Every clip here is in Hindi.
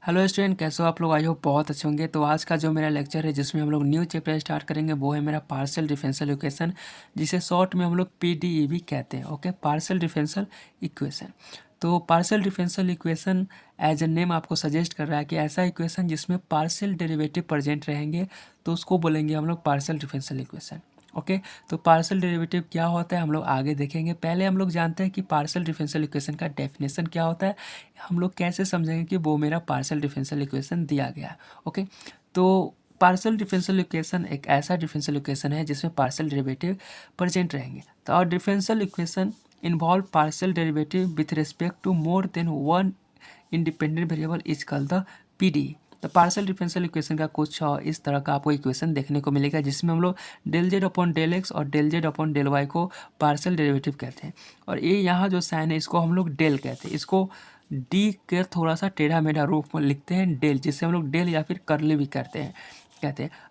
हेलो स्टूडेंट, कैसे हो आप लोग? आई होप बहुत अच्छे होंगे। तो आज का जो मेरा लेक्चर है जिसमें हम लोग न्यू चैप्टर स्टार्ट करेंगे वो है मेरा पार्शियल डिफरेंशियल इक्वेशन, जिसे शॉर्ट में हम लोग पीडीई भी कहते हैं। Okay, partial differential equation. तो partial differential equation as a name आपको सजेस्ट कर रहा है कि ऐसा इक्वेशन जिसमें पार्शियल डेरिवेटिव प्रेजेंट रहेंगे तो उसको बोलेंगे हम लोग पार्शियल डिफरेंशियल इक्वेशन। ओके, तो पार्शियल डेरिवेटिव क्या होता है हम लोग आगे देखेंगे। पहले हम लोग जानते हैं कि पार्शियल डिफरेंशियल इक्वेशन का डेफिनेशन क्या होता है, हम लोग कैसे समझेंगे कि वो मेरा पार्शियल डिफरेंशियल इक्वेशन दिया गया है। ओके, तो पार्शियल डिफरेंशियल इक्वेशन एक ऐसा डिफरेंशियल इक्वेशन है जिसमें पार्शियल डेरिवेटिव प्रेजेंट रहेंगे। तो और differential equation involve partial derivative with respect to more than one independent variable is called the PD. तो पार्शियल डिफरेंशियल इक्वेशन का कुछ इस तरह का आपको इक्वेशन देखने को मिलेगा जिसमें हम लोग del Z upon del X और del Z upon del Y को पार्शियल डेरिवेटिव कहते हैं। और ये यहाँ जो साइन है इसको हम लोग डेल कहते हैं। इसको डी के थोड़ा सा टेढ़ा मेढ़ा रूप में लिखते हैं डेल, जिससे हम लोग डेल या फिर करली भी कहते हैं।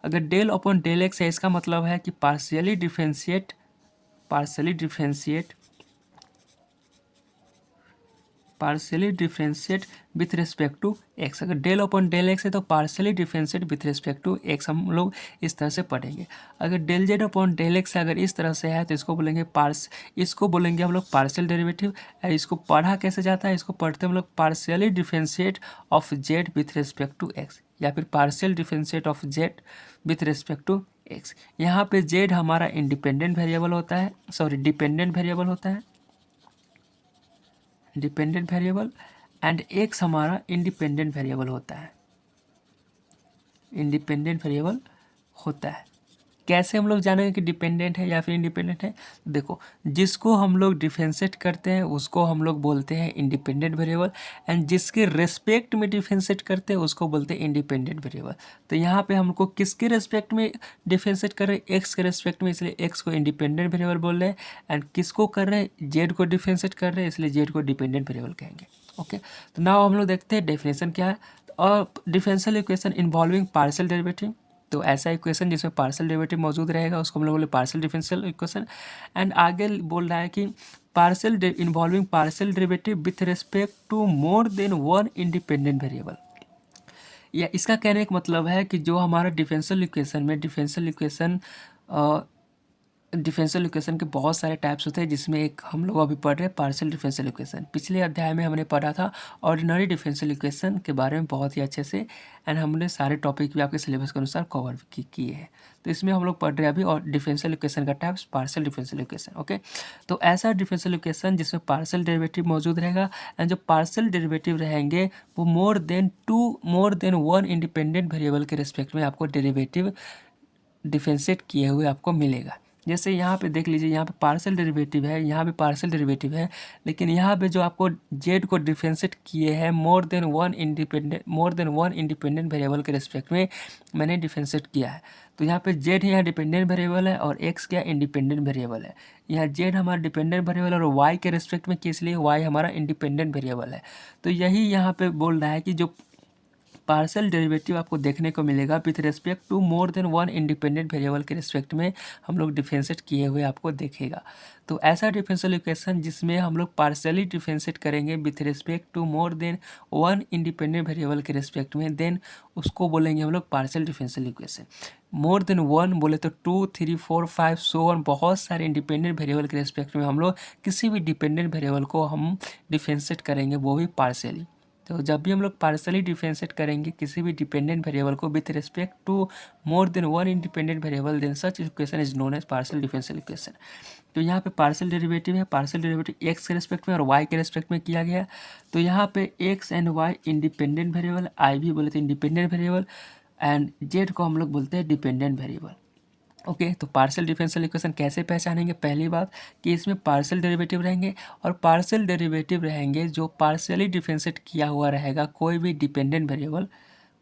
अगर डेल अपॉन डेल एक्स है इसका मतलब है कि partially differentiate with respect to x. अगर डेल अपॉन डेल एक्स है तो partially differentiate with respect to x हम लोग इस तरह से पढ़ेंगे। अगर del Z upon del x अगर इस तरह से है तो इसको बोलेंगे हम लोग पार्शियल डेरिवेटिव। इसको पढ़ा कैसे जाता है, इसको पढ़ते हम लोग partially differentiate of z with respect to x या फिर partial differentiate of z with respect to x. यहाँ पे जेड हमारा डिपेंडेंट वेरिएबल होता है एंड एक्स हमारा इंडिपेंडेंट वेरिएबल होता है। कैसे हम लोग जानेंगे कि डिपेंडेंट है या फिर इंडिपेंडेंट है? देखो, जिसको हम लोग डिफरेंशिएट करते हैं उसको हम लोग बोलते हैं इंडिपेंडेंट वेरिएबल, एंड जिसके रेस्पेक्ट में डिफरेंशिएट करते हैं उसको बोलते हैं इंडिपेंडेंट वेरिएबल। तो यहाँ पे हमको किसके रेस्पेक्ट में डिफरेंशिएट कर रहे हैं? एक्स के रेस्पेक्ट में, इसलिए एक्स को इंडिपेंडेंट वेरिएबल बोल रहे हैं। एंड किसको कर रहे हैं? जेड को डिफरेंशिएट कर रहे हैं, इसलिए जेड को डिपेंडेंट वेरिएबल कहेंगे। ओके, तो नाउ हम लोग देखते हैं डेफिनेशन क्या है। और differential equation involving partial derivative, तो ऐसा इक्वेशन जिसमें पार्शियल डेरिवेटिव मौजूद रहेगा उसको हम लोग बोले पार्शियल डिफरेंशियल इक्वेशन। एंड आगे बोल रहा है कि involving partial derivative with respect to more than one independent variable. या इसका कहने का मतलब है कि जो हमारा डिफरेंशियल इक्वेशन के बहुत सारे टाइप्स होते हैं, जिसमें एक हम लोग अभी पढ़ रहे हैं पार्शियल डिफरेंशियल इक्वेशन। पिछले अध्याय में हमने पढ़ा था ऑर्डिनरी डिफरेंशियल इक्वेशन के बारे में बहुत ही अच्छे से, एंड हमने सारे टॉपिक भी आपके सिलेबस के अनुसार कवर किए हैं। तो इसमें हम लोग पढ़ रहे हैं अभी और डिफरेंशियल इक्वेशन का types partial differential equation. Okay, तो ऐसा डिफरेंशियल इक्वेशन जिसमें पार्शियल डेरिवेटिव मौजूद रहेगा, एंड जो पार्शियल डेरिवेटिव रहेंगे वो मोर देन वन इंडिपेंडेंट वेरिएबल के रिस्पेक्ट में आपको डेरिवेटिव डिफरेंशिएट किए हुए आपको मिलेगा। जैसे यहाँ पे देख लीजिए, यहाँ पे पार्शियल डेरिवेटिव है, यहाँ पे पार्शियल डेरिवेटिव है, लेकिन यहाँ पे जो आपको जेड को डिफरेंशिएट किए हैं मोर देन वन इंडिपेंडेंट वेरिएबल के रिस्पेक्ट में मैंने डिफरेंशिएट किया है। तो यहाँ पे जेड यहाँ डिपेंडेंट वेरिएबल है और एक्स क्या इंडिपेंडेंट वेरिएबल है। यहाँ जेड हमारा डिपेंडेंट वेरिएबल और वाई के रिस्पेक्ट में, किस लिए? वाई हमारा इंडिपेंडेंट वेरिएबल है। तो यही यहाँ पे बोल रहा है कि जो पार्शियल डेरिवेटिव आपको देखने को मिलेगा with respect to more than one independent variable के रिस्पेक्ट में हम लोग डिफरेंशिएट किए हुए आपको देखेगा। तो ऐसा डिफरेंशियल इक्वेशन जिसमें हम लोग पार्शियली डिफरेंशिएट करेंगे with respect to more than one independent variable के रिस्पेक्ट में, देन उसको बोलेंगे हम लोग partial differential equation. More than one बोले तो 2, 3, 4, 5 सो ऑन, बहुत सारे इंडिपेंडेंट वेरिएबल के रिस्पेक्ट में हम लोग किसी भी डिपेंडेंट वेरिएबल को हम डिफरेंशिएट करेंगे, वो भी पार्शियली। तो जब भी हम लोग पार्शियली डिफरेंशिएट करेंगे किसी भी डिपेंडेंट वेरिएबल को with respect to more than one independent variable, then such equation is known as partial differential equation. तो यहाँ पे पार्शियल डेरिवेटिव है, पार्शियल डेरिवेटिव एक्स के रिस्पेक्ट में और वाई के रिस्पेक्ट में किया गया। तो यहाँ पे X and Y independent variable, आई भी बोले तो इंडिपेंडेंट वेरिएबल, एंड जेड को हम लोग बोलते हैं डिपेंडेंट वेरिएबल। ओके, तो पार्शियल डिफरेंशियल इक्वेशन कैसे पहचानेंगे? पहली बात कि इसमें पार्शियल डेरिवेटिव रहेंगे, और पार्शियल डेरिवेटिव रहेंगे जो पार्शियली डिफरेंशिएट किया हुआ रहेगा कोई भी डिपेंडेंट वेरिएबल,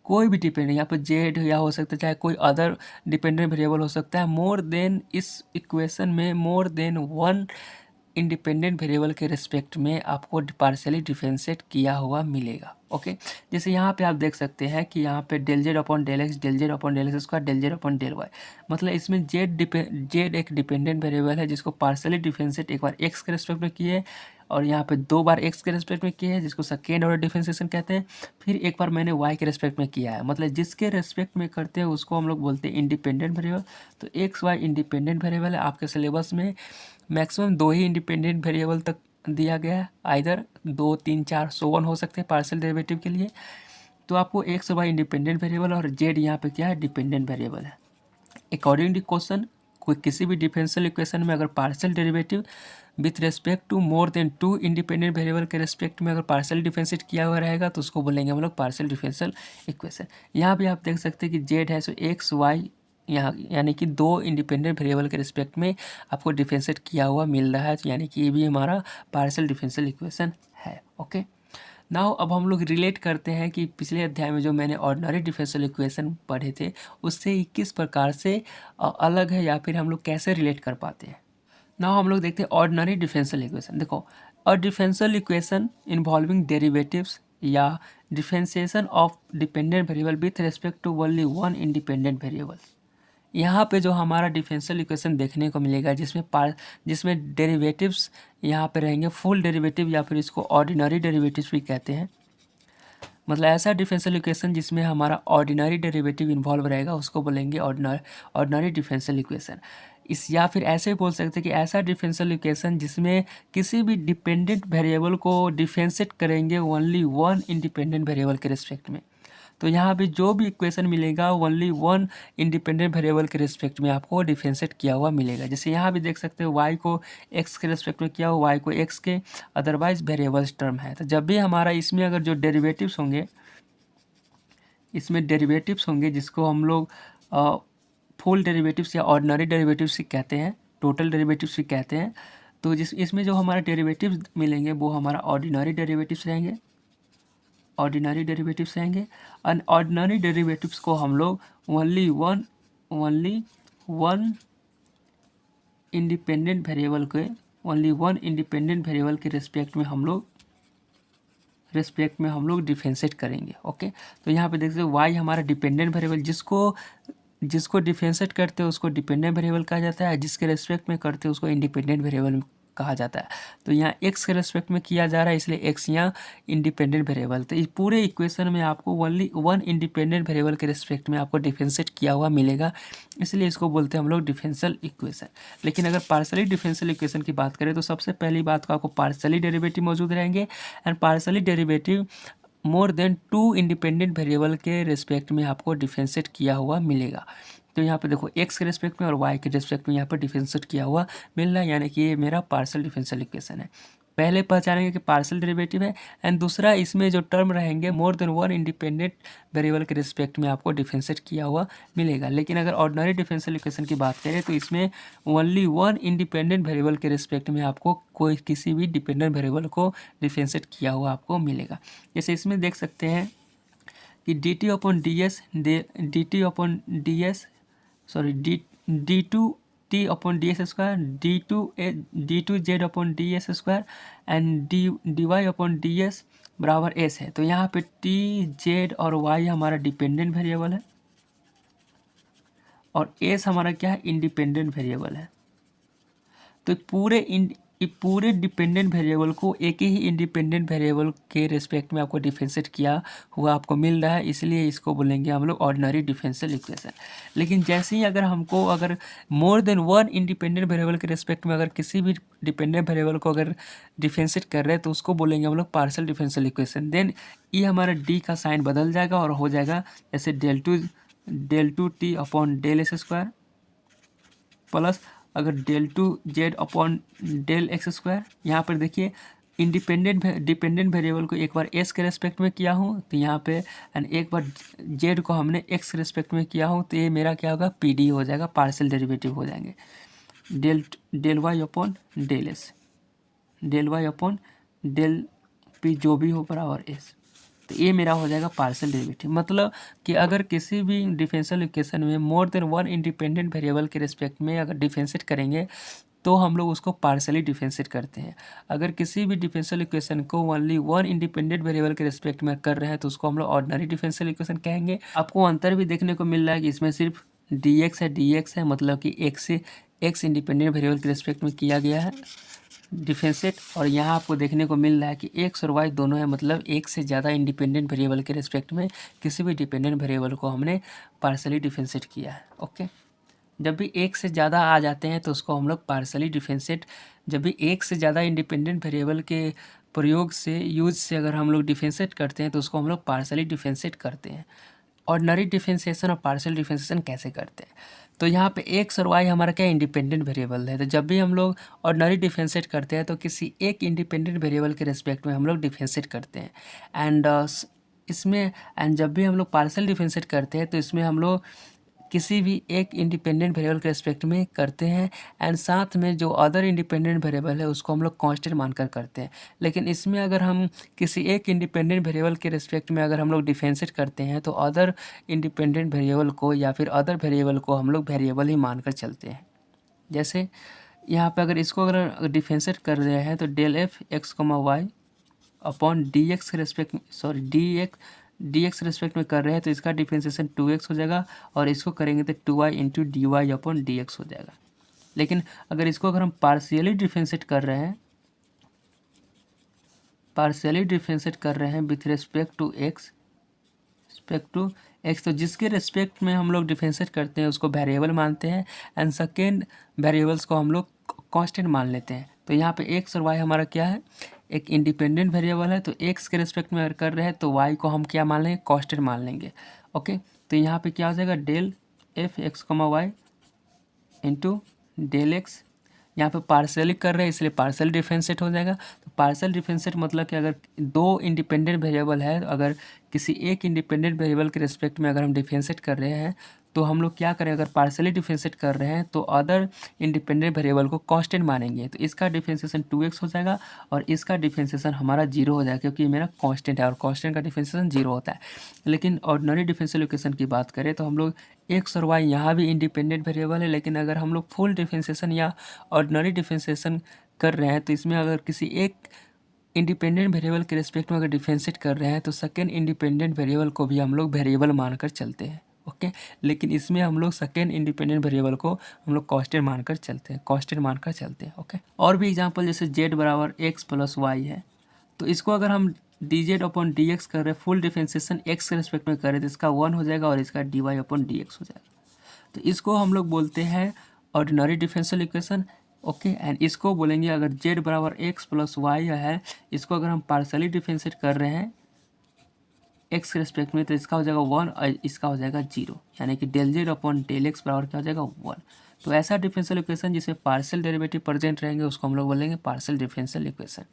यहाँ पर जेड या हो सकता है, चाहे कोई अदर डिपेंडेंट वेरिएबल हो सकता है, मोर देन इस इक्वेशन में मोर देन वन इंडिपेंडेंट वेरिएबल के रिस्पेक्ट में आपको पार्शियली डिफरेंशिएट किया हुआ मिलेगा। ओके, जैसे यहाँ पे आप देख सकते हैं कि यहाँ पे del Z upon del x, del Z upon del x square, del Z upon del y, मतलब इसमें जेड एक डिपेंडेंट वेरिएबल है जिसको पार्शियली डिफरेंशिएट एक बार एक्स के रिस्पेक्ट में किए और यहाँ पे 2 बार एक्स के रेस्पेक्ट में किया है जिसको सेकेंड ऑर्डर डिफरेंशिएशन कहते हैं। फिर एक बार मैंने वाई के रेस्पेक्ट में किया है, मतलब जिसके रेस्पेक्ट में करते हैं उसको हम लोग बोलते हैं इंडिपेंडेंट वेरिएबल। तो एक्स वाई इंडिपेंडेंट वेरिएबल है। आपके सिलेबस में मैक्सिमम 2 ही इंडिपेंडेंट वेरिएबल तक दिया गया है, आइदर 2 3 4 सो वन हो सकते हैं पार्शियल डेरिवेटिव के लिए। तो आपको एक्स वाई इंडिपेंडेंट वेरिएबल और जेड यहाँ पे क्या है, डिपेंडेंट वेरिएबल है। अकॉर्डिंग टू क्वेश्चन, कोई किसी भी डिफरेंशियल इक्वेशन में अगर partial derivative with respect to more than 2 independent variable के रेस्पेक्ट में अगर पार्शियल डिफरेंशिएट किया हुआ रहेगा तो उसको बोलेंगे हम लोग पार्शियल डिफरेंशियल इक्वेशन। यहाँ भी आप देख सकते हैं कि जेड है, सो एक्स वाई यहाँ यानी कि 2 इंडिपेंडेंट वेरिएबल के रिस्पेक्ट में आपको डिफरेंशिएट किया हुआ मिल रहा है, तो यानी कि ये भी हमारा पार्शियल डिफरेंशियल इक्वेशन है। ओके, नाउ अब हम लोग रिलेट करते हैं कि पिछले अध्याय में जो मैंने ऑर्डिनरी डिफरेंशियल इक्वेशन पढ़े थे उससे ये किस प्रकार से अलग है या फिर हम लोग कैसे रिलेट कर पाते हैं। नाउ हम लोग देखते हैं ऑर्डिनरी डिफरेंशियल इक्वेशन। देखो, a differential equation involving derivatives या differentiation of dependent variable with respect to only one independent variable. यहाँ पे जो हमारा डिफरेंशियल इक्वेशन देखने को मिलेगा जिसमें डेरिवेटिव्स यहाँ पे रहेंगे फुल डेरिवेटिव या फिर इसको ऑर्डिनरी डेरिवेटिव्स भी कहते हैं। मतलब ऐसा डिफरेंशियल इक्वेशन जिसमें हमारा ऑर्डिनरी डेरिवेटिव इन्वॉल्व रहेगा उसको बोलेंगे ऑर्डिनरी डिफरेंशियल इक्वेशन। इस या फिर ऐसे बोल सकते हैं कि ऐसा डिफरेंशियल इक्वेशन जिसमें किसी भी डिपेंडेंट वेरिएबल को डिफरेंशिएट करेंगे ओनली वन इंडिपेंडेंट वेरिएबल के रिस्पेक्ट में। तो यहाँ पे जो भी इक्वेशन मिलेगा ओनली वन इंडिपेंडेंट वेरिएबल के रिस्पेक्ट में आपको डिफरेंशिएट किया हुआ मिलेगा। जैसे यहाँ भी देख सकते हो y को x के रिस्पेक्ट में किया हुआ, y को x के, अदरवाइज वेरिएबल्स टर्म है। तो जब भी हमारा इसमें अगर जो डेरिवेटिव्स होंगे जिसको हम लोग फुल डेरिवेटिव्स या ऑर्डिनरी डेरिवेटिव्स ही कहते हैं, टोटल डेरिवेटिव्स भी कहते हैं। तो इसमें जो हमारा डेरिवेटिव्स मिलेंगे वो हमारा ऑर्डिनरी डेरिवेटिव्स रहेंगे, और ऑर्डिनरी डेरिवेटिव्स को हम लोग ओनली वन इंडिपेंडेंट वेरिएबल के रिस्पेक्ट में हम लोग डिफरेंशिएट करेंगे। ओके, तो यहाँ पे देख सकते हो y हमारा डिपेंडेंट वेरिएबल, जिसको डिफरेंशिएट करते हैं उसको डिपेंडेंट वेरिएबल कहा जाता है, जिसके रेस्पेक्ट में करते हैं उसको इंडिपेंडेंट वेरिएबल कहा जाता है। तो यहाँ x के रेस्पेक्ट में किया जा रहा है इसलिए x यहाँ इंडिपेंडेंट वेरिएबल। तो इस पूरे इक्वेशन में आपको ओनली वन इंडिपेंडेंट वेरिएबल के रेस्पेक्ट में आपको डिफरेंशिएट किया हुआ मिलेगा, इसलिए इसको बोलते हैं हम लोग डिफरेंशियल इक्वेशन। लेकिन अगर पार्शियली डिफरेंशियल इक्वेशन की बात करें तो सबसे पहली बात को आपको पार्शियली डेरिवेटिव मौजूद रहेंगे, and partially derivative more than 2 independent variable के रेस्पेक्ट में आपको डिफरेंशिएट किया हुआ मिलेगा। तो यहाँ पे देखो x के रेस्पेक्ट में और y के रेस्पेक्ट में यहाँ पर डिफरेंशिएट किया हुआ मिल रहा है, यानी कि ये मेरा पार्शियल डिफरेंशियल इक्वेशन है। पहले पहचानेंगे कि पार्शियल डेरिवेटिव है, एंड दूसरा इसमें जो टर्म रहेंगे मोर देन वन इंडिपेंडेंट वेरिएबल के रिस्पेक्ट में आपको डिफरेंशिएट किया हुआ मिलेगा। लेकिन अगर ऑर्डिनरी डिफरेंशियल इक्वेशन की बात करें तो इसमें ओनली वन इंडिपेंडेंट वेरिएबल के रिस्पेक्ट में आपको कोई किसी भी डिपेंडेंट वेरिएबल को डिफरेंशिएट किया हुआ आपको मिलेगा। जैसे इसमें देख सकते हैं कि d two T upon d s square, d two Z upon d s square and d y upon d s बराबर एस है। तो यहाँ पे टी, जेड और वाई हमारा डिपेंडेंट वेरिएबल है और एस हमारा क्या है, इंडिपेंडेंट वेरिएबल है। तो पूरे डिपेंडेंट वेरिएबल को एक ही इंडिपेंडेंट वेरिएबल के रिस्पेक्ट में आपको डिफरेंशिएट किया हुआ आपको मिल रहा है, इसलिए इसको बोलेंगे हम लोग ऑर्डिनरी डिफरेंशियल इक्वेशन। लेकिन जैसे ही अगर मोर देन वन इंडिपेंडेंट वेरिएबल के रिस्पेक्ट में अगर किसी भी डिपेंडेंट वेरिएबल को अगर डिफरेंशिएट कर रहे हैं तो उसको बोलेंगे हम लोग पार्शियल डिफरेंशियल इक्वेशन। देन ये हमारा डी का साइन बदल जाएगा और हो जाएगा जैसे del two T upon del S square plus अगर del two Z upon del x square. यहाँ पर देखिए डिपेंडेंट वेरिएबल को एक बार एस के रेस्पेक्ट में किया हूँ तो यहाँ पे, एंड एक बार जेड को हमने एक्स के रेस्पेक्ट में किया हूँ तो ये मेरा क्या होगा, पी डी हो जाएगा, पार्शियल डेरिवेटिव हो जाएंगे। Del y upon del s, del y upon del p जो भी हो बराबर एस। तो ये मेरा हो जाएगा पार्शियल डेरिवेटिव। मतलब कि अगर किसी भी डिफरेंशियल इक्वेशन में मोर देन वन इंडिपेंडेंट वेरिएबल के रिस्पेक्ट में अगर डिफरेंशिएट करेंगे तो हम लोग उसको पार्शियली डिफरेंशिएट करते हैं। अगर किसी भी डिफरेंशियल इक्वेशन को ओनली वन इंडिपेंडेंट वेरिएबल के रिस्पेक्ट में कर रहे हैं तो उसको हम लोग ऑर्डिनरी डिफरेंशियल इक्वेशन कहेंगे। आपको अंतर भी देखने को मिल रहा है कि इसमें सिर्फ डी एक्स है, मतलब कि एक्स इंडिपेंडेंट वेरिएबल के रिस्पेक्ट में किया गया है, डिफरेंशिएट, और यहाँ आपको देखने को मिल रहा है कि एक्स और वाई दोनों है, मतलब एक से ज़्यादा इंडिपेंडेंट वेरिएबल के रिस्पेक्ट में किसी भी डिपेंडेंट वेरिएबल को हमने पार्शियली डिफरेंशिएट किया है। ओके, जब भी एक से ज़्यादा आ जाते हैं तो उसको हम लोग पार्शियली डिफरेंशिएट, जब भी एक से ज़्यादा इंडिपेंडेंट वेरिएबल के प्रयोग से यूज से अगर हम लोग डिफरेंशिएट करते हैं तो उसको हम लोग पार्शियली डिफरेंशिएट करते हैं। ऑर्डिनरी डिफरेंशिएशन और पार्शियल डिफरेंशिएशन कैसे करते हैं, तो यहाँ पे एक्स और वाई हमारा क्या इंडिपेंडेंट वेरिएबल है, तो जब भी हम लोग ऑर्डिनरी डिफरेंशिएट करते हैं तो किसी एक इंडिपेंडेंट वेरिएबल के रिस्पेक्ट में हम लोग डिफरेंशिएट करते हैं। एंड इसमें एंड जब भी हम लोग पार्शियल डिफरेंशिएट करते हैं तो इसमें हम लोग किसी भी एक इंडिपेंडेंट वेरिएबल के रिस्पेक्ट में करते हैं, एंड साथ में जो अदर इंडिपेंडेंट वेरिएबल है उसको हम लोग कांस्टेंट मानकर करते हैं। लेकिन इसमें अगर हम किसी एक इंडिपेंडेंट वेरिएबल के रिस्पेक्ट में अगर हम लोग डिफरेंशिएट करते हैं तो अदर इंडिपेंडेंट वेरिएबल को या फिर अदर वेरिएबल को हम लोग वेरिएबल ही मानकर चलते हैं। जैसे यहाँ पे अगर इसको अगर डिफरेंशिएट कर रहे हैं तो del f x comma y upon d x के रेस्पेक्ट में, सॉरी डी एक्स रेस्पेक्ट में कर रहे हैं तो इसका डिफरेंशिएशन 2x हो जाएगा, और इसको करेंगे तो 2y into d y upon d x हो जाएगा। लेकिन अगर इसको अगर हम पार्शियली डिफरेंशिएट कर रहे हैं, विथ रेस्पेक्ट टू एक्स, तो जिसके रेस्पेक्ट में हम लोग डिफरेंशिएट करते हैं उसको वेरिएबल मानते हैं, एंड सेकेंड वेरिएबल्स को हम लोग कांस्टेंट मान लेते हैं। तो यहाँ पे एक्स और वाई हमारा क्या है, एक इंडिपेंडेंट वेरिएबल है, तो एक्स के रेस्पेक्ट में अगर कर रहे हैं तो वाई को हम क्या मान लेंगे, कांस्टेंट मान लेंगे। ओके, तो यहाँ पे क्या हो जाएगा, del f x comma y into del x, यहाँ पे पार्शियली कर रहे हैं इसलिए पार्शियल डिफरेंशिएट हो जाएगा। तो पार्शियल डिफरेंशिएट मतलब कि अगर दो इंडिपेंडेंट वेरिएबल है, अगर किसी एक इंडिपेंडेंट वेरिएबल के रिस्पेक्ट में अगर हम डिफरेंशिएट कर रहे हैं तो हम लोग क्या करें, अगर पार्शियली डिफरेंशिएट कर रहे हैं तो अदर इंडिपेंडेंट वेरिएबल को कांस्टेंट मानेंगे, तो इसका डिफरेंशिएशन 2x हो जाएगा और इसका डिफरेंशिएशन हमारा 0 हो जाएगा, क्योंकि मेरा कांस्टेंट है और कांस्टेंट का डिफरेंशिएशन 0 होता है। लेकिन ऑर्डिनरी डिफरेंशियल इक्वेशन की बात करें तो हम लोग एक्स और वाई यहाँ भी इंडिपेंडेंट वेरिएबल है, लेकिन अगर हम लोग फुल डिफरेंशिएशन या ऑर्डिनरी डिफरेंशिएशन कर रहे हैं तो इसमें अगर किसी एक इंडिपेंडेंट वेरिएबल के रिस्पेक्ट में अगर डिफरेंशिएट कर रहे हैं तो सेकेंड इंडिपेंडेंट वेरिएबल को भी हम लोग वेरिएबल मानकर चलते हैं। ओके, लेकिन इसमें हम लोग सेकेंड इंडिपेंडेंट वेरिएबल को हम लोग कांस्टेंट मानकर चलते हैं। ओके, और भी एग्जांपल जैसे z बराबर एक्स प्लस वाई है, तो इसको अगर हम d z upon d x कर रहे हैं, फुल डिफरेंशिएशन एक्स के रिस्पेक्ट में करें तो इसका 1 हो जाएगा और इसका d y upon d x हो जाएगा। तो इसको हम लोग बोलते हैं ordinary differential equation. Okay, and इसको बोलेंगे अगर z बराबर एक्स प्लस वाई है, इसको अगर हम पार्शियली डिफरेंशिएट कर रहे हैं एक्स के रिस्पेक्ट में तो इसका हो जाएगा 1 और इसका हो जाएगा 0, यानी कि del Z upon del x बराबर क्या हो जाएगा 1। तो ऐसा डिफरेंशियल इक्वेशन जिसमें पार्शियल डेरिवेटिव प्रेजेंट रहेंगे उसको हम लोग बोलेंगे पार्शियल डिफरेंशियल इक्वेशन।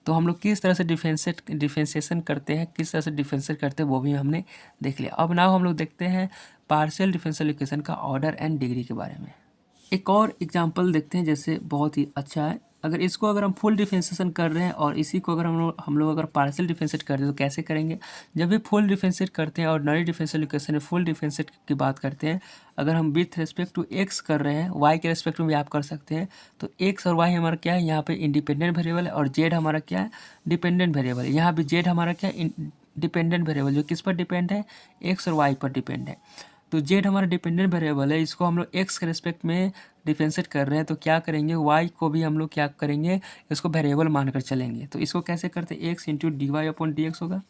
तो हम लोग किस तरह से डिफरेंशिएशन करते हैं, किस तरह से डिफरेंशिएट करते हैं वो भी हमने देख लिया। अब नाउ हम लोग देखते हैं पार्शियल डिफरेंशियल इक्वेशन का ऑर्डर एंड डिग्री के बारे में। एक और एग्जांपल देखते हैं, जैसे बहुत ही अच्छा है, अगर इसको अगर हम फुल डिफरेंशिएशन कर रहे हैं और इसी को अगर हम लोग अगर पार्शियल डिफरेंशिएट कर रहे हैं तो कैसे करेंगे। जब भी फुल डिफरेंशिएट करते हैं, ऑर्डिनरी डिफरेंशियल इक्वेशन में फुल डिफरेंशिएट की बात करते हैं, अगर हम विथ रिस्पेक्ट टू एक्स कर रहे हैं, वाई के रिस्पेक्ट में भी आप कर सकते हैं, तो एक्स और वाई हमारा क्या है, यहाँ पे इंडिपेंडेंट वेरिएबल है, और जेड हमारा क्या है, डिपेंडेंट वेरिएबल है। यहाँ भी जेड हमारा क्या है, डिपेंडेंट वेरिएबल, जो किस पर डिपेंड है, एक्स और वाई पर डिपेंड है। तो जेड हमारा डिपेंडेंट वेरिएबल है, इसको हम लोग एक्स के रिस्पेक्ट में डिफरेंशिएट कर रहे हैं तो क्या करेंगे, वाई को भी हम लोग क्या करेंगे, इसको वेरिएबल मानकर चलेंगे। तो इसको कैसे करते हैं, x into d y upon d x होगा,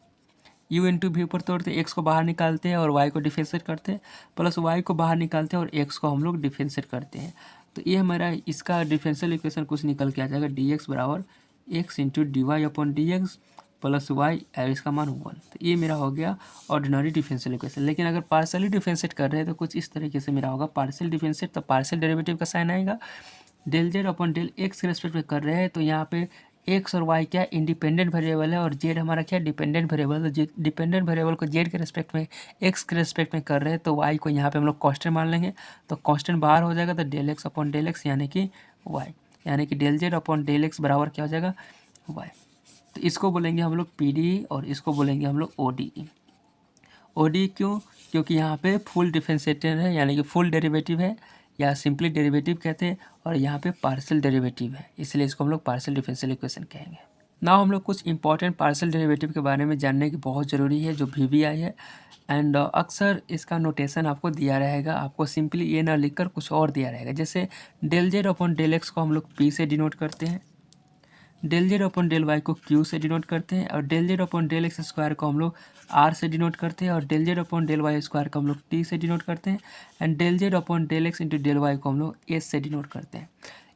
यू इंटू वी ऊपर तोड़ते एक्स को बाहर निकालते हैं और वाई को डिफरेंशिएट करते हैं, प्लस वाई को बाहर निकालते हैं और एक्स को हम लोग डिफरेंशिएट करते हैं। तो ये हमारा इसका डिफरेंशियल इक्वेशन कुछ निकल के आ जाएगा, डी एक्स बराबर x into d y upon d x plus y और इसका मान 1। तो ये मेरा हो गया ऑर्डिनरी डिफरेंशियल इक्वेशन। लेकिन अगर पार्शियली डिफरेंशिएट कर रहे हैं तो कुछ इस तरीके से मेरा होगा, पार्शियल डिफरेंशिएट तो पार्शियल डेरिवेटिव का साइन आएगा, del Z upon del x के रेस्पेक्ट में कर रहे हैं तो यहाँ पे एक्स और वाई क्या इंडिपेंडेंट वेरिएबल है और जेड हमारा क्या डिपेंडेंट वेरिएबल, तो डिपेंडेंट वेरिएबल को जेड के रेस्पेक्ट में एक्स के रेस्पेक्ट में कर रहे हैं तो वाई को यहाँ पे हम लोग कांस्टेंट मान लेंगे, तो कांस्टेंट बाहर हो जाएगा तो del x upon del x यानी कि वाई, यानी कि del Z upon del x बराबर क्या हो जाएगा, वाई। तो इसको बोलेंगे हम लोग पी डी और इसको बोलेंगे हम लोग O D E. O D क्यों, क्योंकि यहाँ पे फुल डिफरेंशिएटर है, यानी कि फुल डेरिवेटिव है या सिंपली डेरिवेटिव कहते हैं, और यहाँ पे पार्शियल डेरिवेटिव है, इसलिए इसको हम लोग पार्शियल डिफरेंशियल इक्वेशन कहेंगे। नाउ हम लोग कुछ इंपॉर्टेंट पार्शियल डेरिवेटिव के बारे में जानने की बहुत ज़रूरी है, जो वीवीआई है, एंड अक्सर इसका नोटेशन आपको दिया रहेगा, आपको सिंपली ये ना लिखकर कुछ और दिया रहेगा। जैसे del Z upon del x को हम लोग पी से डिनोट करते हैं, del Z upon del Y को क्यू से डिनोट करते हैं और del Z upon del x square को हम लोग आर से डिनोट करते हैं और del Z upon del y square को हम लोग टी से डिनोट करते हैं and del Z upon del x into del Y को हम लोग एस से डिनोट करते हैं।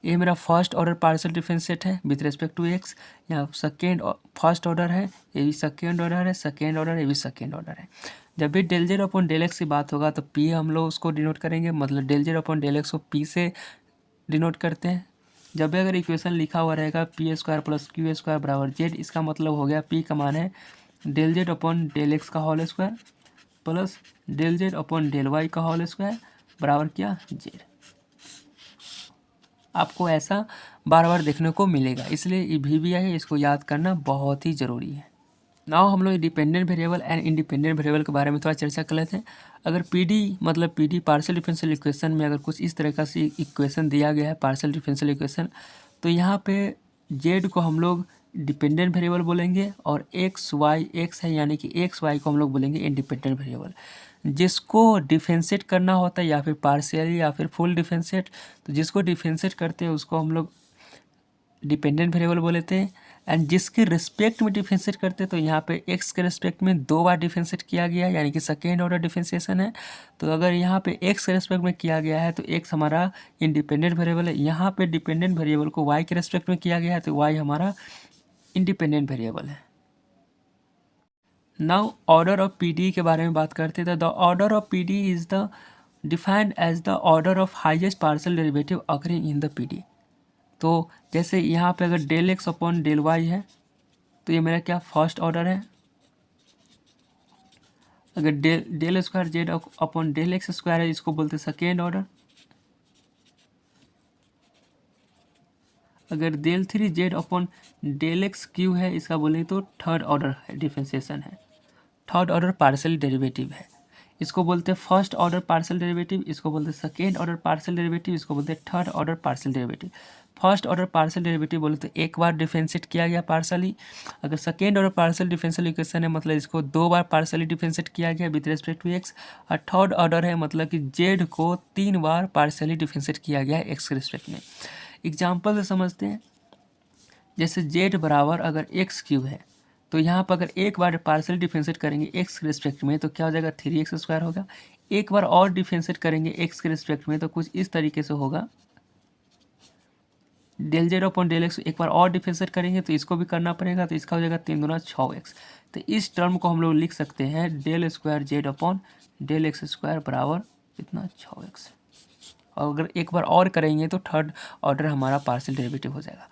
ये मेरा first order partial difference set है विथ रिस्पेक्ट टू एक्स। यहाँ सेकेंड फर्स्ट ऑर्डर है, ये भी सेकेंड ऑर्डर है, सेकेंड ऑर्डर ये भी सेकेंड ऑर्डर है। जब भी del Z upon del x की बात होगा तो पी हम लोग उसको डिनोट करेंगे, मतलब del Z upon del x को पी से डिनोट करते हैं। जब भी अगर इक्वेशन लिखा हुआ रहेगा P square plus Q square बराबर जेड, इसका मतलब हो गया पी का मान है del Z upon del X का whole square plus del Z upon del Y का होल स्क्वायर बराबर क्या जेड। आपको ऐसा बार बार देखने को मिलेगा, इसलिए ये भी है, इसको याद करना बहुत ही ज़रूरी है। नाउ हम लोग dependent variable and independent variable के बारे में थोड़ा चर्चा कर लेते हैं। अगर पीडी मतलब पीडी पार्शियल डिफरेंशियल इक्वेशन में अगर कुछ इस तरह का सी इक्वेशन दिया गया है पार्शियल डिफरेंशियल इक्वेशन, तो यहाँ पे जेड को हम लोग डिपेंडेंट वेरिएबल बोलेंगे और एक्स वाई एक्स है यानी कि एक्स वाई को हम लोग बोलेंगे इंडिपेंडेंट वेरिएबल। जिसको डिफरेंशिएट करना होता है या फिर पार्शियली या फिर फुल डिफरेंशिएट, तो जिसको डिफरेंशिएट करते हैं उसको हम लोग डिपेंडेंट वेरिएबल बोलते हैं एंड जिसके रिस्पेक्ट में डिफरेंशिएट करते हैं तो यहाँ पे एक्स के रिस्पेक्ट में 2 बार डिफरेंशिएट किया गया है यानी कि सेकेंड ऑर्डर डिफरेंशिएशन है। तो अगर यहाँ पे एक्स के रिस्पेक्ट में किया गया है तो एक्स हमारा इंडिपेंडेंट वेरिएबल है। यहाँ पे डिपेंडेंट वेरिएबल को वाई के रिस्पेक्ट में किया गया है तो वाई हमारा इंडिपेंडेंट वेरिएबल है। नाउ ऑर्डर ऑफ पीडी के बारे में बात करते हैं तो the order of PD is the defined as the order of highest partial derivative occurring in the PD. तो जैसे यहाँ पे अगर del x upon del y है तो ये मेरा क्या फर्स्ट ऑर्डर है। अगर del square z upon del x square है इसको बोलते हैं सेकेंड ऑर्डर। अगर del three z upon del x cube है इसका बोलेंगे तो थर्ड ऑर्डर डिफरेंशिएशन है, थर्ड ऑर्डर पार्शियल डेरिवेटिव है। इसको बोलते हैं फर्स्ट ऑर्डर पार्शियल डेरिवेटिव, इसको बोलते हैं सेकेंड ऑर्डर पार्शियल डेरिवेटिव, इसको बोलते हैं third order partial derivative. First order partial derivative बोले तो एक बार डिफरेंशिएट किया गया पार्शियली। अगर second order partial differential equation है मतलब इसको 2 बार पार्शियली डिफरेंशिएट किया गया विद रिस्पेक्ट टू एक्स। और थर्ड ऑर्डर है मतलब कि जेड को 3 बार पार्शियली डिफरेंशिएट किया गया है एक्स के रिस्पेक्ट में। एग्जाम्पल से समझते हैं, जैसे जेड बराबर अगर एक्स क्यूब है तो यहाँ पर अगर एक बार पार्शियल डिफरेंशिएट करेंगे एक्स के रिस्पेक्ट में तो क्या हो जाएगा 3x स्क्वायर होगा। एक बार और डिफरेंशिएट करेंगे एक्स के रिस्पेक्ट में तो कुछ इस तरीके से होगा, del Z upon del x एक बार और डिफरेंशिएट करेंगे तो इसको भी करना पड़ेगा तो इसका हो जाएगा 3 दूना 6x। तो इस टर्म को हम लोग लिख सकते हैं del square z upon del x square बराबर इतना 6x। और अगर एक बार और करेंगे तो थर्ड ऑर्डर हमारा पार्शियल डेरिवेटिव हो जाएगा।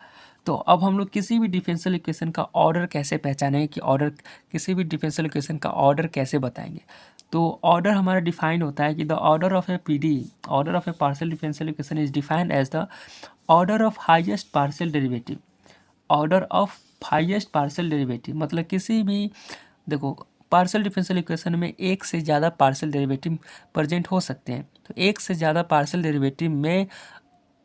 तो अब हम लोग किसी भी डिफरेंशियल इक्वेशन का ऑर्डर कैसे पहचानेंगे कि ऑर्डर किसी भी डिफरेंशियल इक्वेशन का ऑर्डर कैसे बताएंगे। तो ऑर्डर हमारा डिफाइन होता है कि the order of a PD order of a partial differential equation is defined as the order of highest partial derivative. Order of highest partial derivative मतलब किसी भी, देखो पार्शियल डिफरेंशियल इक्वेशन में एक से ज़्यादा पार्शियल डेरिवेटिव प्रेजेंट हो सकते हैं। तो एक से ज़्यादा पार्शियल डेरिवेटिव में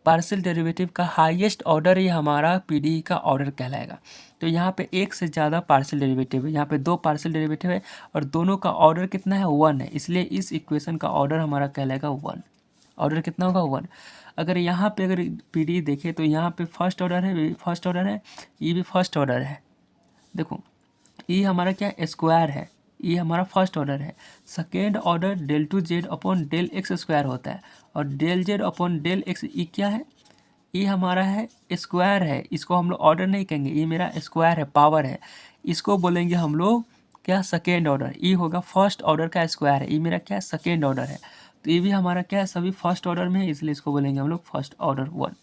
पार्शियल डेरिवेटिव का हाईएस्ट ऑर्डर ही हमारा पीडी का ऑर्डर कहलाएगा। तो यहाँ पे एक से ज़्यादा पार्शियल डेरिवेटिव है, यहाँ पे 2 पार्शियल डेरिवेटिव है और दोनों का ऑर्डर कितना है 1 है, इसलिए इस इक्वेशन का ऑर्डर हमारा कहलाएगा 1। ऑर्डर कितना होगा 1। अगर यहाँ पे अगर पीडी देखें तो यहाँ पे फर्स्ट ऑर्डर है, फर्स्ट ऑर्डर है, ये भी फर्स्ट ऑर्डर है। देखो ये हमारा क्या स्क्वायर है, ये हमारा फर्स्ट ऑर्डर है। Second order del two Z upon del x square होता है और del Z upon del x ये क्या है, ये हमारा है स्क्वायर है। इसको हम लोग ऑर्डर नहीं कहेंगे, ये मेरा स्क्वायर है, पावर है, इसको बोलेंगे हम लोग क्या सेकेंड ऑर्डर। ये होगा फर्स्ट ऑर्डर का स्क्वायर है, ये मेरा क्या सेकेंड ऑर्डर है। तो ये भी हमारा क्या है सभी फर्स्ट ऑर्डर में है, इसलिए इसको बोलेंगे हम लोग फर्स्ट ऑर्डर 1।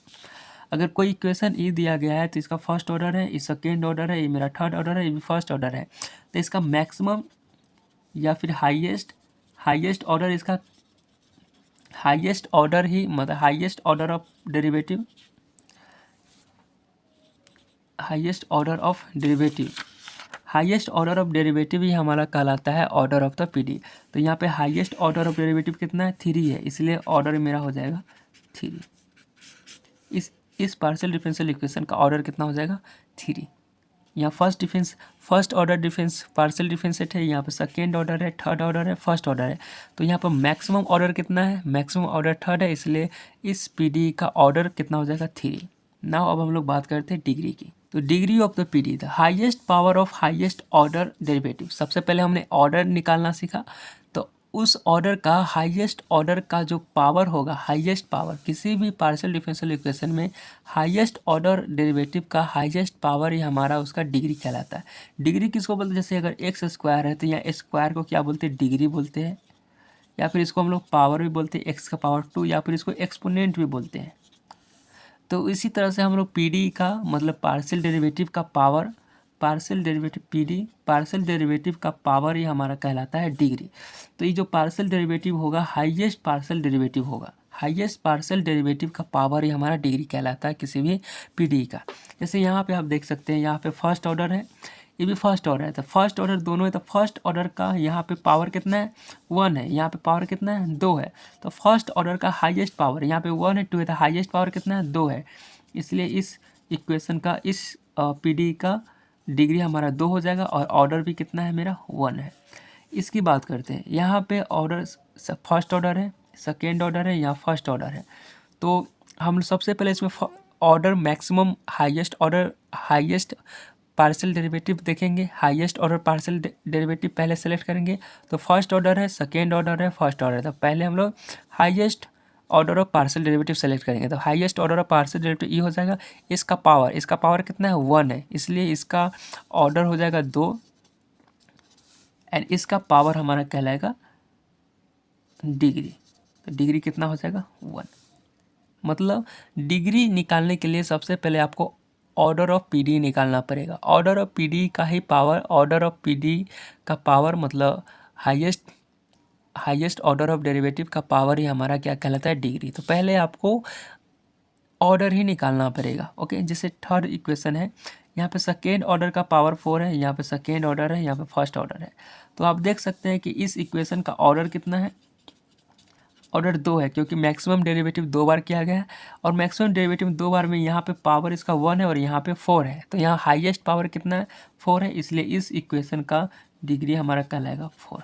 अगर कोई इक्वेशन ई दिया गया है तो इसका फर्स्ट ऑर्डर है, ये सेकेंड ऑर्डर है, ये मेरा थर्ड ऑर्डर है, ये भी फर्स्ट ऑर्डर है। तो इसका मैक्सिमम या फिर हाईएस्ट ऑर्डर, इसका हाईएस्ट ऑर्डर ही मतलब highest order of derivative, highest order of derivative, highest order of derivative ही हमारा कहलाता है ऑर्डर ऑफ द पीडी। तो यहाँ पे हाईएस्ट ऑर्डर ऑफ डेरिवेटिव कितना है 3 है, इसलिए ऑर्डर मेरा हो जाएगा 3। इस पार्शियल डिफरेंशियल इक्वेशन का ऑर्डर कितना हो जाएगा 3। यहाँ first order difference partial differentiate है, यहाँ पे सेकेंड ऑर्डर है, थर्ड ऑर्डर है, फर्स्ट ऑर्डर है। तो यहाँ पर मैक्सिमम ऑर्डर कितना है, मैक्सिमम ऑर्डर थर्ड है, इसलिए इस पीडी का ऑर्डर कितना हो जाएगा 3। नाउ अब हम लोग बात करते हैं डिग्री की। तो degree of the PD the highest power of highest order derivative. सबसे पहले हमने ऑर्डर निकालना सीखा, तो उस ऑर्डर का हाईएस्ट ऑर्डर का जो पावर होगा, हाईएस्ट पावर किसी भी पार्शियल डिफरेंशियल इक्वेशन में हाईएस्ट ऑर्डर डेरिवेटिव का हाईएस्ट पावर ही हमारा उसका डिग्री कहलाता है। डिग्री किसको बोलते हैं? जैसे अगर एक्स स्क्वायर है तो यहाँ स्क्वायर को क्या बोलते हैं? डिग्री बोलते हैं, या फिर इसको हम लोग पावर भी बोलते हैं, एक्स का पावर 2, या फिर इसको एक्सपोनेंट भी बोलते हैं। तो इसी तरह से हम लोग पीडी का मतलब पार्शियल डेरिवेटिव का power, partial derivative PD partial derivative का पावर ही हमारा कहलाता है डिग्री। तो ये जो पार्शियल डेरिवेटिव होगा, हाईएस्ट पार्शियल डेरिवेटिव होगा, हाईएस्ट पार्शियल डेरिवेटिव का पावर ही हमारा डिग्री कहलाता है किसी भी पीडी का। जैसे यहाँ पे आप देख सकते हैं, यहाँ पे फर्स्ट ऑर्डर है, ये भी फर्स्ट ऑर्डर है, तो फर्स्ट ऑर्डर दोनों है, तो फर्स्ट ऑर्डर का यहाँ पे पावर कितना है? 1 है, यहाँ पे पावर कितना है? 2 है। तो फर्स्ट ऑर्डर का हाईएस्ट पावर यहाँ पे 1 है, 2 है, तो हाईएस्ट पावर कितना है? 2 है। इसलिए इस इक्वेशन का, इस पीडी का डिग्री हमारा 2 हो जाएगा, और ऑर्डर भी कितना है मेरा? 1 है। इसकी बात करते हैं, यहाँ पे ऑर्डर फर्स्ट ऑर्डर है, सेकेंड ऑर्डर है, यहाँ फर्स्ट ऑर्डर है। तो हम सबसे पहले इसमें order maximum highest order highest partial derivative देखेंगे। हाईएस्ट ऑर्डर पार्शियल डेरिवेटिव पहले सेलेक्ट करेंगे, तो फर्स्ट ऑर्डर है, सेकेंड ऑर्डर है, फर्स्ट ऑर्डर है, तो पहले हम लोग highest order of partial derivative select करेंगे। तो highest order of partial derivative ये हो जाएगा, इसका पावर कितना है? 1 है, इसलिए इसका ऑर्डर हो जाएगा 2, एंड इसका पावर हमारा कहलाएगा डिग्री। तो डिग्री कितना हो जाएगा? 1। मतलब डिग्री निकालने के लिए सबसे पहले आपको ऑर्डर ऑफ पीडी निकालना पड़ेगा। ऑर्डर ऑफ पीडी का ही पावर, ऑर्डर ऑफ पीडी का पावर मतलब हाईएस्ट ऑर्डर ऑफ डेरिवेटिव का पावर ही हमारा क्या कहलाता है? डिग्री। तो पहले आपको ऑर्डर ही निकालना पड़ेगा। ओके, जैसे थर्ड इक्वेशन है, यहाँ पे सेकेंड ऑर्डर का पावर 4 है, यहाँ पे सेकेंड ऑर्डर है, यहाँ पे फर्स्ट ऑर्डर है। तो आप देख सकते हैं कि इस इक्वेशन का ऑर्डर कितना है? ऑर्डर 2 है, क्योंकि मैक्सिमम डेरिवेटिव 2 बार किया गया है, और मैक्सिमम डेरिवेटिव 2 बार में यहाँ पे पावर इसका 1 है और यहाँ पे 4 है। तो यहाँ हाईएस्ट पावर कितना है? 4 है, इसलिए इस इक्वेशन का डिग्री हमारा कहलाएगा 4।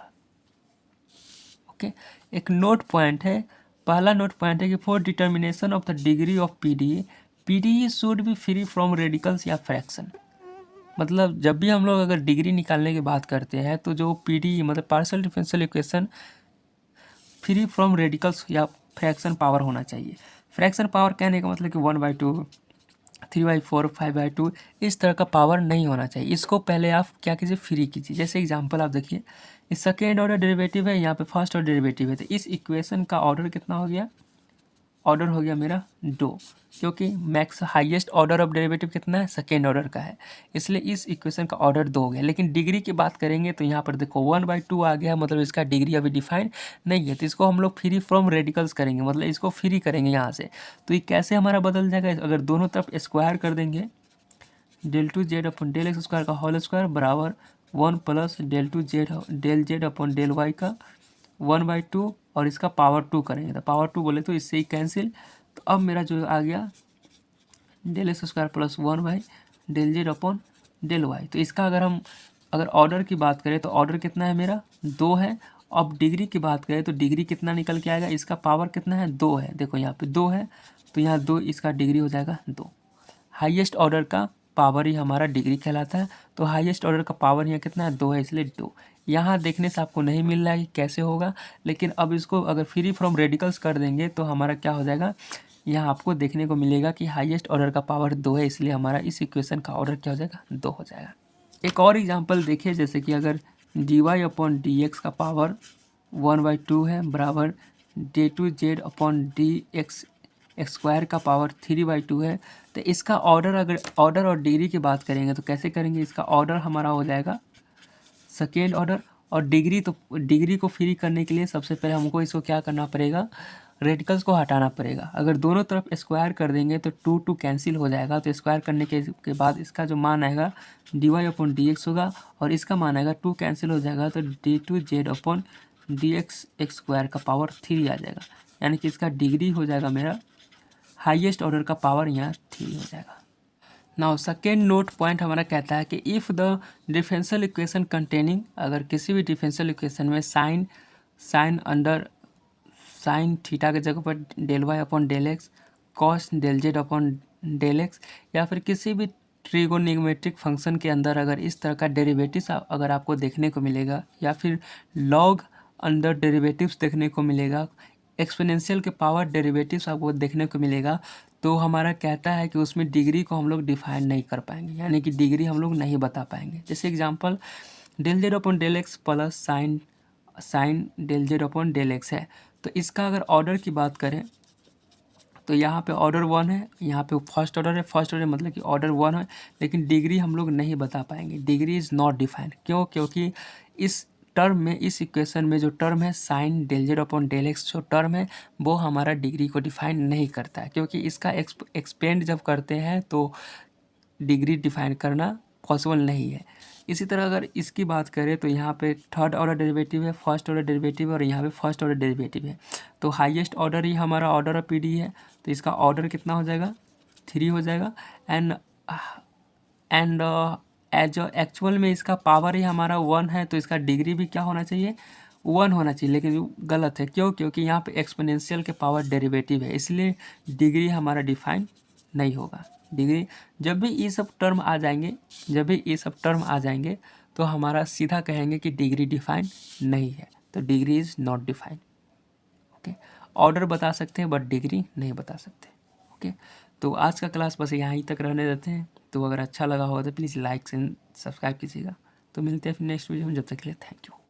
ओके, एक नोट पॉइंट है, पहला नोट पॉइंट है कि for determination of the degree of PD should be free from radicals या फ्रैक्शन। मतलब जब भी हम लोग अगर डिग्री निकालने की बात करते हैं, तो जो पीडी मतलब partial differential equation free from radicals या फ्रैक्शन पावर होना चाहिए। फ्रैक्शन पावर कहने का मतलब कि 1/2, 3/4, 5/2 इस तरह का पावर नहीं होना चाहिए। इसको पहले आप क्या कीजिए? फ्री कीजिए। जैसे एग्जांपल आप देखिए, इस सेकेंड ऑर्डर डेरिवेटिव है, यहाँ पे फर्स्ट ऑर्डर डेरिवेटिव है, तो इस इक्वेशन का ऑर्डर कितना हो गया? ऑर्डर हो गया मेरा 2, क्योंकि max highest order of derivative कितना है? सेकेंड ऑर्डर का है, इसलिए इस इक्वेशन का ऑर्डर 2 हो गया। लेकिन डिग्री की बात करेंगे तो यहाँ पर देखो 1/2 आ गया, मतलब इसका डिग्री अभी डिफाइन नहीं है, तो इसको हम लोग फ्री फ्रॉम रेडिकल्स करेंगे, मतलब इसको फ्री करेंगे यहाँ से। तो ये कैसे हमारा बदल जाएगा? अगर दोनों तरफ स्क्वायर कर देंगे, del 2z अपन del x स्क्वायर का होल स्क्वायर बराबर 1 plus del 2z del z अपन del y का 1/2, और इसका पावर 2 करेंगे, तो पावर 2 बोले तो इससे ही कैंसिल। तो अब मेरा जो आ गया del x square plus 1/del z अपन del y। तो इसका अगर ऑर्डर की बात करें तो ऑर्डर कितना है मेरा? 2 है। अब डिग्री की बात करें तो डिग्री कितना निकल के आएगा? इसका पावर कितना है? 2 है, देखो यहाँ पे 2 है, तो यहाँ 2, इसका डिग्री हो जाएगा 2। हाईएस्ट ऑर्डर का पावर ही हमारा डिग्री कहलाता है। तो हाईएस्ट ऑर्डर का पावर यहाँ कितना है? 2 है, इसलिए 2। यहाँ देखने से आपको नहीं मिल रहा है कि कैसे होगा, लेकिन अब इसको अगर फ्री फ्रॉम रेडिकल्स कर देंगे तो हमारा क्या हो जाएगा? यहाँ आपको देखने को मिलेगा कि हाईएस्ट ऑर्डर का पावर 2 है, इसलिए हमारा इस इक्वेशन का ऑर्डर क्या हो जाएगा? 2 हो जाएगा। एक और एग्जाम्पल देखिए, जैसे कि अगर dy अपॉन dx का पावर 1/2 है बराबर d2z अपॉन dx स्क्वायर का पावर 3/2 है, तो इसका ऑर्डर अगर ऑर्डर और डिग्री की बात करेंगे तो कैसे करेंगे? इसका ऑर्डर हमारा हो जाएगा सेकेंड ऑर्डर, और डिग्री को फ्री करने के लिए सबसे पहले हमको इसको क्या करना पड़ेगा? रेडिकल्स को हटाना पड़ेगा। अगर दोनों तरफ स्क्वायर कर देंगे तो 2 कैंसिल हो जाएगा, तो स्क्वायर करने के बाद इसका जो मान आएगा dy अपॉन dx होगा, और इसका मान आएगा 2 कैंसिल हो जाएगा, तो d2z अपॉन dx स्क्वायर का पावर 3 आ जाएगा, यानी कि इसका डिग्री हो जाएगा मेरा हाईएस्ट ऑर्डर का पावर यहाँ 3 हो जाएगा। नाउ सेकेंड नोट पॉइंट हमारा कहता है कि if the differential equation containing, अगर किसी भी डिफरेंशियल इक्वेशन में साइन थीटा के जगह पर del y upon del x, cos del z upon del x, या फिर किसी भी ट्रिगोनोमेट्रिक फंक्शन के अंदर अगर इस तरह का डेरिवेटिव्स अगर आपको देखने को मिलेगा, या फिर लॉग अंडर डेरिवेटिव्स देखने को मिलेगा, एक्सपोनेंशियल के पावर डेरिवेटिव्स आपको देखने को मिलेगा, तो हमारा कहता है कि उसमें डिग्री को हम लोग डिफाइन नहीं कर पाएंगे, यानी कि डिग्री हम लोग नहीं बता पाएंगे। जैसे example del Z upon del x plus sine del Z upon del x है, तो इसका अगर ऑर्डर की बात करें तो यहाँ पे ऑर्डर 1 है, यहाँ पे फर्स्ट ऑर्डर है, फर्स्ट ऑर्डर मतलब कि ऑर्डर 1 है, लेकिन डिग्री हम लोग नहीं बता पाएंगे। Degree is not defined. क्यों? क्योंकि इस टर्म में, इस इक्वेशन में जो टर्म है sine del Z upon del x जो टर्म है वो हमारा डिग्री को डिफाइन नहीं करता है, क्योंकि इसका एक्सपेंड जब करते हैं तो डिग्री डिफाइन करना पॉसिबल नहीं है। इसी तरह अगर इसकी बात करें तो यहाँ पे थर्ड ऑर्डर डेरिवेटिव है, फर्स्ट ऑर्डर डेरिवेटिव है, और यहाँ पे फर्स्ट ऑर्डर डेरिवेटिव है, तो हाईएस्ट ऑर्डर ही हमारा ऑर्डर ऑफ पीडी है, तो इसका ऑर्डर कितना हो जाएगा? 3 हो जाएगा। एंड एज एक्चुअल में इसका पावर ही हमारा 1 है, तो इसका डिग्री भी क्या होना चाहिए? 1 होना चाहिए, लेकिन गलत है। क्यों? क्योंकि यहाँ पे एक्सपोनेंशियल के पावर डेरिवेटिव है, इसलिए डिग्री हमारा डिफाइन नहीं होगा। डिग्री जब भी ये सब टर्म आ जाएंगे, जब भी ये सब टर्म आ जाएंगे तो हमारा सीधा कहेंगे कि डिग्री डिफाइन नहीं है, तो degree is not defined. Okay, order बता सकते हैं बट डिग्री नहीं बता सकते। ओके, तो आज का क्लास बस यहीं तक रहने देते हैं। तो अगर अच्छा लगा हो तो प्लीज़ लाइक एंड सब्सक्राइब कीजिएगा। तो मिलते हैं फिर नेक्स्ट वीडियो में, जब तक के लिए थैंक यू।